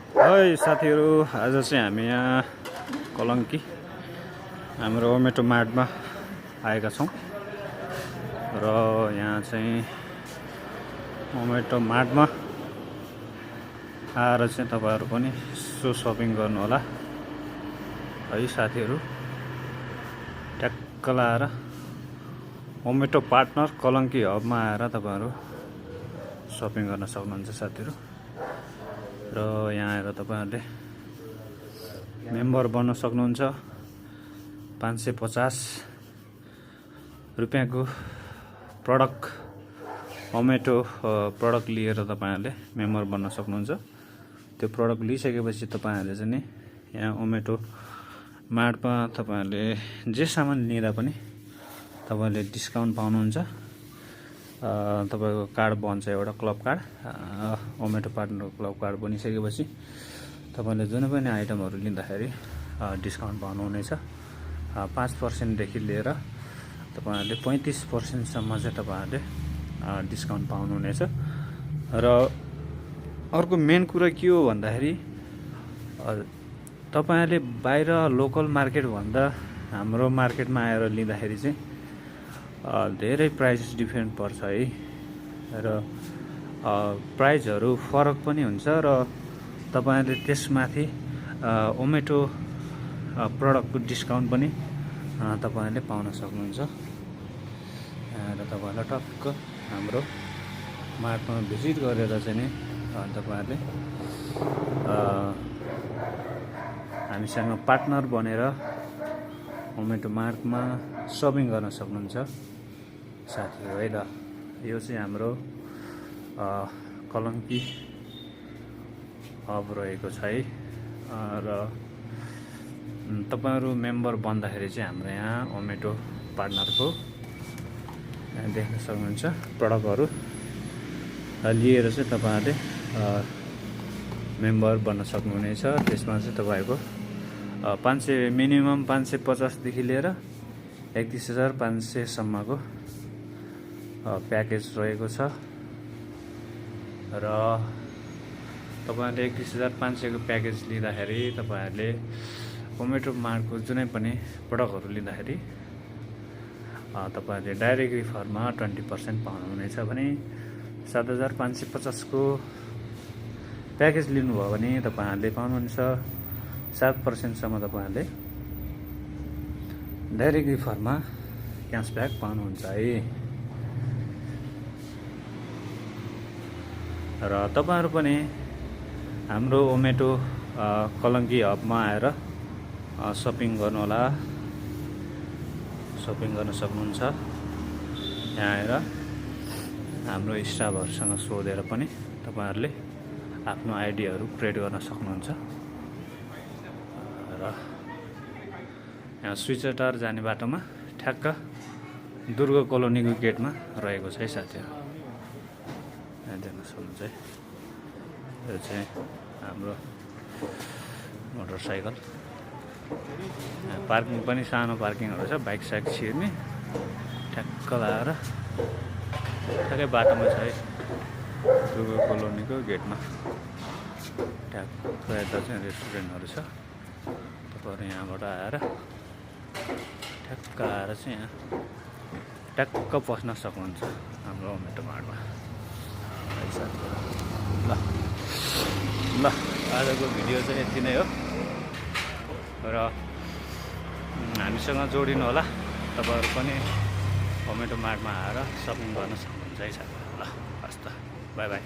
है साथीहरू, आज चाहिँ हामी यहाँ कलङ्की हाम्रो ओमेटो मार्टमा आएका छौँ र यहाँ चाहिँ ओमेटो मार्टमा आएर चाहिँ तपाईहरु पनि सो सपिङ गर्नु होला है साथीहरू। ट्याक्क लाएर ओमेटो पार्टनर कलङ्की हबमा आएर तपाईहरु सपिङ गर्न सक्नुहुन्छ साथीहरू। र यहाँ आएर तपाईहरुले मेम्बर बन्न सक्नुहुन्छ। 550 रुपैयाँको प्रडक्ट ओमेटो प्रडक्ट लिएर तपाईहरुले मेम्बर बन्न सक्नुहुन्छ। त्यो प्रडक्ट लिइसकेपछि तपाईहरुले चाहिँ नि यहाँ ओमेटो मार्टमा तपाईहरुले जे सामान लिँदा पनि तपाईहरुले डिस्काउन्ट पाउनुहुन्छ। तपाईको कार्ड बन्छ, एउटा क्लब कार्ड, ओमेटो पार्टनर क्लब कार्ड बनिसकेपछि तपाईले जुनै पनि आइटमहरु लिँदाखेरि डिस्काउन्ट पाउनुहुनेछ। 5% देखि लिएर तपाईहरुले 35% सम्म चाहिँ तपाईहरुले डिस्काउन्ट पाउनुहुनेछ। र अर्को मेन कुरा के हो भन्दाखेरि तपाईहरुले बाहिर लोकल मार्केट भन्दा हाम्रो मार्केटमा आएर लिँदाखेरि चाहिँ धेरै प्राइस डिफरेन्ट पर्छ है। र प्राइसहरु फरक पनि हुन्छ र तपाईहरुले त्यसमाथि ओमेटो प्रडक्टको डिस्काउन्ट पनि तपाईहरुले पाउन सक्नुहुन्छ। र तपाईहरुलाई टक्क हाम्रो मार्टमा भिजिट गरेर चाहिँ नि तपाईहरुले हामीसँग पार्टनर बनेर ओमेटो मार्टमा सपिङ गर्न सक्नुहुन्छ साथीहरु है। त यो चाहिँ हाम्रो कलङ्की हब रहेको छ है। र तपाईहरु मेम्बर बन्दाखेरि चाहिँ हाम्रो यहाँ ओमेटो पार्टनरको देख्न सक्नुहुन्छ प्रडक्टहरु लिएर चाहिँ तपाईहरुले मेम्बर बन्न सक्नुहुनेछ। त्यसमा चाहिँ तपाईको 500 मिनिमम 550 देखि लिएर 31,500 सम्मको प्याकेज रहेको छ। र तपाईहरुले 31,500 को प्याकेज लिँदाखेरि तपाईहरुले ओमेटो मार्टको जुनै पनि प्रडक्टहरु लिँदाखेरि तपाईहरुले डाइरेक्ट रिफरमा 20% पाउनुहुनेछ भने 7,550 को प्याकेज लिनुभयो भने तपाईहरुले पाउनुहुन्छ 7% सम्म तपाईहरुले डाइरेक्ट रिफरमा क्यासब्याक पाउनुहुन्छ है। र तपाईहरु पनि हाम्रो ओमेटो कलङ्की हबमा आएर सपिङ गर्नु होला, सपिङ गर्न सक्नुहुन्छ। यहाँ आएर हाम्रो स्टाफहरुसँग सोधेर पनि तपाईहरुले आफ्नो आइडियाहरु क्रिएट गर्न सक्नुहुन्छ। र यहाँ स्विचटार जाने बाटोमा ठ्याक्क दुर्ग कोलोनीको गेटमा रहेको छ है साथीहरु। यहाँ देख्न सक्नुहुन्छ है। यो चाहिँ हाम्रो मोटरसाइकल पार्किङ पनि सानो पार्किङहरु छ, बाइक साइक छिर्ने ठ्याक्क लाएर ठ्याक्कै बाटोमा छ है दुर्ग कोलोनीको गेटमा। ठ्याक्क यता चाहिँ रेस्टुरेन्टहरु छ। तपाईहरु यहाँबाट आएर ठ्याक्क आएर चाहिँ यहाँ ट्याक्क पस्न सक्नुहुन्छ हाम्रो ओमेटो मार्टमा। ल आजको भिडियो चाहिँ यति नै हो। र हामीसँग जोडिनु होला, तपाईहरु पनि ओमेटो मार्टमा आएर सपिङ गर्न सक्नुहुन्छ है साथीहरु। ल हस् त, बाइ बाइ।